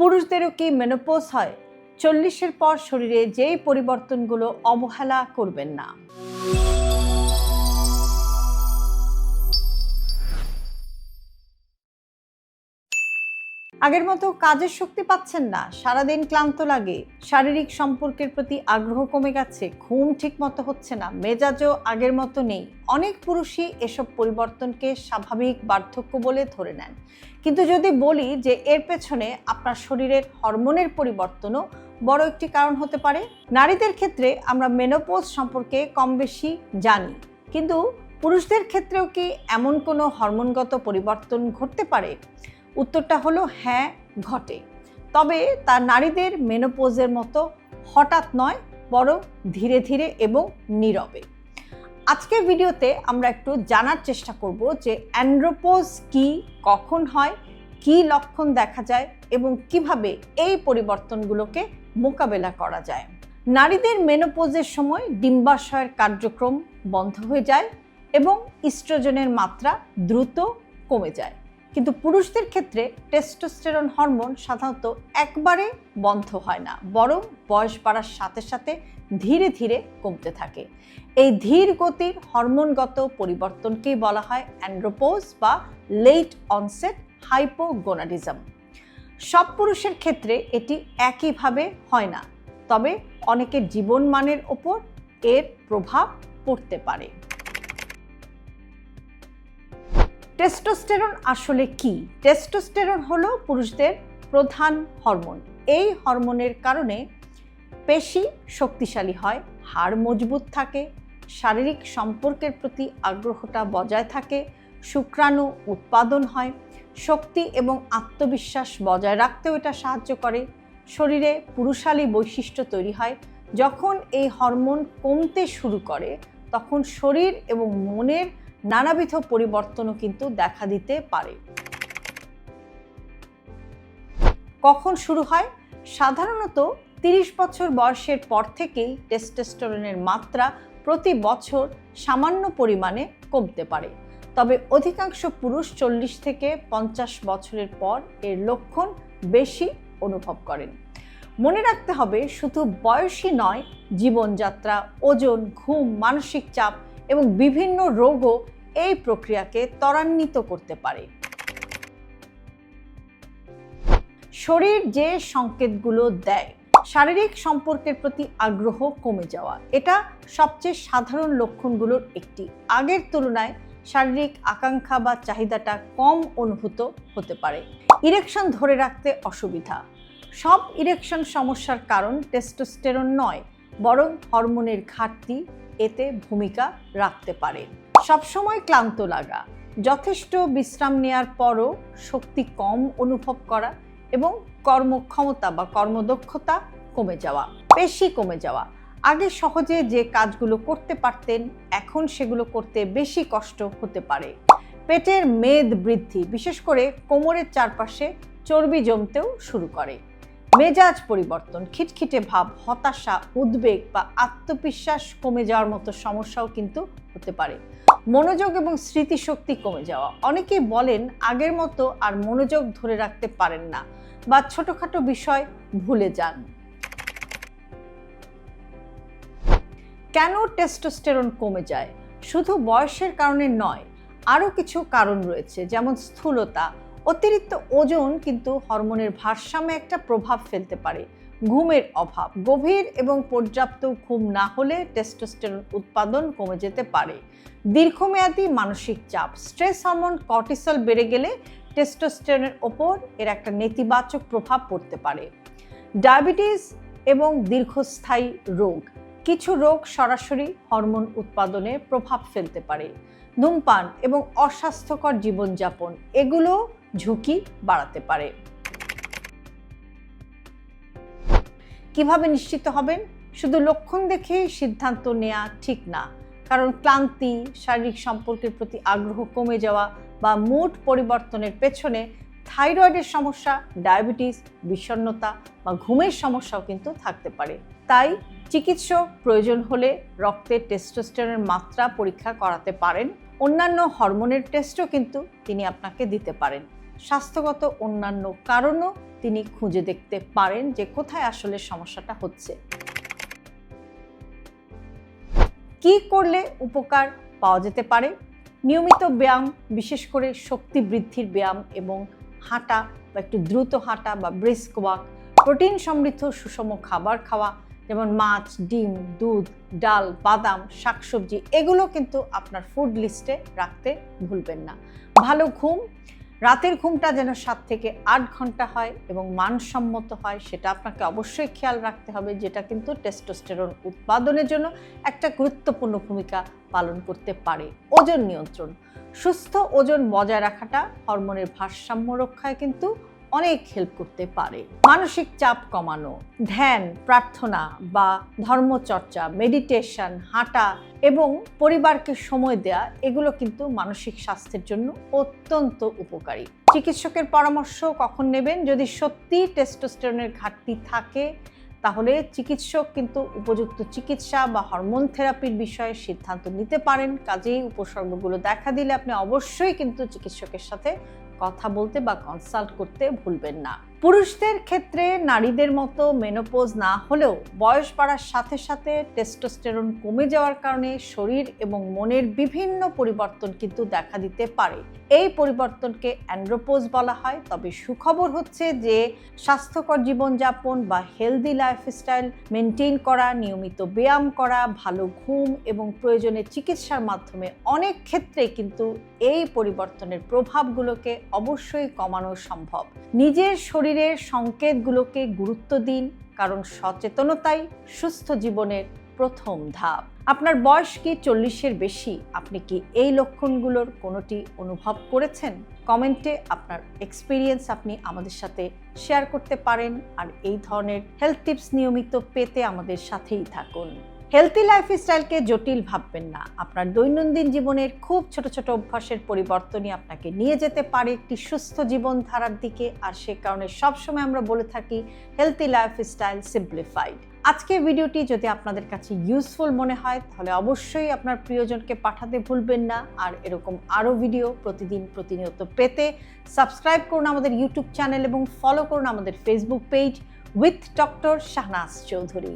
পুরুষদেরও কি মেনোপজ হয়? 40-এর পর শরীরে যেই পরিবর্তনগুলো অবহেলা করবেন না। আগের মতো কাজের শক্তি পাচ্ছেন না, সারাদিন ক্লান্ত লাগে, শারীরিক সম্পর্কের প্রতি আগ্রহ কমে গেছে, ঘুম ঠিক মতো হচ্ছে না, মেজাজও আগের মতো নেই। অনেক পুরুষই এসব পরিবর্তনকে স্বাভাবিক বার্ধক্য বলে ধরে নেন। কিন্তু যদি বলি যে এর পেছনে আপনার শরীরের হরমোনের পরিবর্তনও বড় একটি কারণ হতে পারে। নারীদের ক্ষেত্রে আমরা মেনোপজ সম্পর্কে কম বেশি জানি, কিন্তু পুরুষদের ক্ষেত্রেও কি এমন কোনো হরমোনগত পরিবর্তন ঘটতে পারে? উত্তরটা হলো হ্যাঁ, ঘটে। তবে তা নারীদের মেনোপজের মতো হঠাৎ নয়, বরং ধীরে ধীরে এবং নীরবে। আজকের ভিডিওতে আমরা একটু জানার চেষ্টা করব যে অ্যান্ড্রোপজ কি, কখন হয়, কি লক্ষণ দেখা যায় এবং কিভাবে এই পরিবর্তনগুলোকে মোকাবেলা করা যায়। নারীদের মেনোপজের সময় ডিম্বাশয়ের কার্যক্রম বন্ধ হয়ে যায় এবং ইস্ট্রোজেনের মাত্রা দ্রুত কমে যায়। কিন্তু পুরুষদের ক্ষেত্রে টেস্টোস্টেরন হরমোন সাধারণত একবারে বন্ধ হয় না, বরং বয়স বাড়ার সাথে সাথে ধীরে ধীরে কমতে থাকে। এই ধীর গতির হরমোনগত পরিবর্তনকেই বলা হয় অ্যান্ড্রোপজ বা লেট অনসেট হাইপোগোনাডিজম। সব পুরুষের ক্ষেত্রে এটি একইভাবে হয় না, তবে অনেকের জীবনমানের ওপর এর প্রভাব পড়তে পারে। টেস্টোস্টেরন আসলে কি? টেস্টোস্টেরন হলো পুরুষদের প্রধান হরমোন। এই হরমোনের কারণে পেশি শক্তিশালী হয়, হাড় মজবুত থাকে, শারীরিক সম্পর্কের প্রতি আগ্রহটা বজায় থাকে, শুক্রাণু উৎপাদন হয়, শক্তি এবং আত্মবিশ্বাস বজায় রাখতেও এটা সাহায্য করে, শরীরে পুরুষালী বৈশিষ্ট্য তৈরি হয়। যখন এই হরমোন কমতে শুরু করে তখন শরীর এবং মনের নানাবিধ পরিবর্তনও কিন্তু দেখা দিতে পারে। কখন শুরু হয়? সাধারণত 30 বছর বয়সের পর থেকেই টেস্টোস্টেরনের মাত্রা প্রতি বছর সামান্য পরিমাণে কমতে পারে। তবে অধিকাংশ পুরুষ 40 থেকে 50 বছরের পর এর লক্ষণ বেশি অনুভব করেন। মনে রাখতে হবে, শুধু বয়সই নয়, জীবনযাত্রা, ওজন, ঘুম, মানসিক চাপ এবং বিভিন্ন রোগও এই প্রক্রিয়াকে ত্বরান্বিত করতে পারে। শরীর যে সংকেতগুলো দেয়, শারীরিক সম্পর্কের প্রতি আগ্রহ কমে যাওয়া, এটা সবচেয়ে সাধারণ লক্ষণগুলোর একটি। আগের তুলনায় শারীরিক আকাঙ্ক্ষা বা চাহিদাটা কম অনুভূত হতে পারে। ইরেকশন ধরে রাখতে অসুবিধা। সব ইরেকশন সমস্যার কারণ টেস্টোস্টেরন নয়, বরং হরমোনের ঘাটতি এতে ভূমিকা রাখতে পারে। সবসময় ক্লান্ত লাগা, যথেষ্ট বিশ্রাম নেওয়ার পরও শক্তি কম অনুভব করা এবং কর্মক্ষমতা বা কর্মদক্ষতা কমে যাওয়া, পেশি কমে যাওয়া। আগে সহজে যে কাজগুলো করতে পারতেন এখন সেগুলো করতে বেশি কষ্ট হতে পারে। পেটের মেদ বৃদ্ধি, বিশেষ করে কোমরের চারপাশে চর্বি জমতেও শুরু করে। মেজাজ পরিবর্তন, খিটখিটে ভাব, হতাশা, উদ্বেগ বা আত্মবিশ্বাস কমে যাওয়ার মতো সমস্যাও কিন্তু হতে পারে। মনোযোগ এবং স্মৃতিশক্তি কমে যাওয়া, অনেকেই বলেন আগের মতো আর মনোযোগ ধরে রাখতে পারেন না বা ছোটখাটো বিষয় ভুলে যান। কেন টেস্টোস্টেরন কমে যায়? শুধু বয়সের কারণে নয়, আরও কিছু কারণ রয়েছে, যেমন স্থূলতা, অতিরিক্ত ওজন কিন্তু হরমোনের ভারসাম্যে একটা প্রভাব ফেলতে পারে। ঘুমের অভাব, গভীর এবং পর্যাপ্ত ঘুম না হলে টেস্টোস্টেরন উৎপাদন কমে যেতে পারে। দীর্ঘমেয়াদী মানসিক চাপ, স্ট্রেস হরমোন কর্টিসল বেড়ে গেলে টেস্টোস্টেরনের ওপর এর একটা নেতিবাচক প্রভাব পড়তে পারে। ডায়াবেটিস এবং দীর্ঘস্থায়ী রোগ, কিছু রোগ সরাসরি হরমোন উৎপাদনে প্রভাব ফেলতে পারে। ধূমপান এবং অস্বাস্থ্যকর জীবনযাপন, এগুলো ঝুঁকি বাড়াতে পারে। কিভাবে নিশ্চিত হবেন? শুধু লক্ষণ দেখে সিদ্ধান্ত নেওয়া ঠিক না, কারণ ক্লান্তি, শারীরিক সম্পর্কের প্রতি আগ্রহ কমে যাওয়া বা মুড পরিবর্তনের পেছনে থাইরয়েডের সমস্যা, ডায়াবেটিস, বিষণ্ণতা বা ঘুমের সমস্যাও কিন্তু থাকতে পারে। তাই চিকিৎসক প্রয়োজন হলে রক্তে টেস্টোস্টেরনের মাত্রা পরীক্ষা করাতে পারেন। অন্যান্য হরমোনের টেস্টও কিন্তু তিনি আপনাকে দিতে পারেন। স্বাস্থ্যগত অন্যান্য কারণও তিনি খুঁজে দেখতে পারেন যে কোথায় আসলে সমস্যাটা হচ্ছে। কি করলে উপকার পাওয়া যেতে পারে? নিয়মিত ব্যায়াম, বিশেষ করে শক্তি বৃদ্ধির ব্যায়াম এবং হাঁটা বা একটু দ্রুত হাঁটা বা ব্রিস্ক ওয়াক, প্রোটিন সমৃদ্ধ সুষম খাবার খাওয়া যেমন মাছ, ডিম, দুধ, ডাল, বাদাম, শাকসবজি, এগুলো কিন্তু আপনার ফুড লিস্টে রাখতে ভুলবেন না। ভালো ঘুম, রাতের ঘুমটা যেন 7 থেকে 8 ঘন্টা হয় এবং মানসম্মত হয় সেটা আপনাকে অবশ্যই খেয়াল রাখতে হবে, যেটা কিন্তু টেস্টোস্টেরন উৎপাদনের জন্য একটা গুরুত্বপূর্ণ ভূমিকা পালন করতে পারে। ওজন নিয়ন্ত্রণ, সুস্থ ওজন বজায় রাখাটা হরমোনের ভারসাম্য রক্ষায় কিন্তু অনেক হেল্প করতে পারে। মানসিক চাপ কমানো, ধ্যান, প্রার্থনা বা ধর্মচর্চা, মেডিটেশন, হাঁটা এবং পরিবারকে সময় দেয়া, এগুলো কিন্তু মানসিক স্বাস্থ্যের জন্য অত্যন্ত উপকারী। চিকিৎসকের পরামর্শ কখন নেবেন? যদি সত্যি টেস্টোস্টেরনের ঘাটতি থাকে তাহলে চিকিৎসক কিন্তু উপযুক্ত চিকিৎসা বা হরমোন থেরাপির বিষয়ে সিদ্ধান্ত নিতে পারেন। কাজেই উপসর্গগুলো দেখা দিলে আপনি অবশ্যই কিন্তু চিকিৎসকের সাথে কথা বলতে বা কনসাল্ট করতে ভুলবেন না। পুরুষদের ক্ষেত্রে নারীদের মতো মেনোপজ না হলেও বয়স বাড়ার সাথে সাথে টেস্টোস্টেরন কমে যাওয়ার কারণে শরীর এবং মনের বিভিন্ন পরিবর্তন কিন্তু দেখা দিতে পারে। এই পরিবর্তনকে অ্যান্ড্রোপোজ বলা হয়। তবে সুখবর হচ্ছে যে স্বাস্থ্যকর জীবনযাপন বা হেলদি লাইফস্টাইল মেনটেন করা, নিয়মিত ব্যায়াম করা, ভালো ঘুম এবং প্রয়োজনে চিকিৎসার মাধ্যমে অনেক ক্ষেত্রে কিন্তু এই পরিবর্তনের প্রভাবগুলোকে অবশ্যই কমানো সম্ভব। নিজের শরীরের সংকেতগুলোকে গুরুত্ব দিন, কারণ সচেতনতাই সুস্থ জীবনের প্রথম ধাপ। আপনার বয়স কি 40-এর বেশি? আপনি কি এই লক্ষণগুলোর কোনোটি অনুভব করেছেন? কমেন্টে আপনার এক্সপিরিয়েন্স আপনি আমাদের সাথে শেয়ার করতে পারেন। আর এই ধরনের হেলথ টিপস নিয়মিত পেতে আমাদের সাথেই থাকুন। হেলথি লাইফস্টাইলকে জটিল ভাববেন না। আপনার দৈনন্দিন জীবনের খুব ছোট ছোট অভ্যাসের পরিবর্তনই আপনাকে নিয়ে যেতে পারে একটি সুস্থ জীবনধারার দিকে। আর সে কারণে সবসময় আমরা বলে থাকি হেলথি লাইফস্টাইল সিম্পলিফাইড। আজকের ভিডিওটি যদি আপনাদের কাছে ইউজফুল মনে হয় তাহলে অবশ্যই আপনার প্রিয়জনকে পাঠাতে ভুলবেন না। আর এরকম আরও ভিডিও প্রতিনিয়ত পেতে সাবস্ক্রাইব করুন আমাদের ইউটিউব চ্যানেল এবং ফলো করুন আমাদের Facebook page with doctor Shahnaz Chowdhury.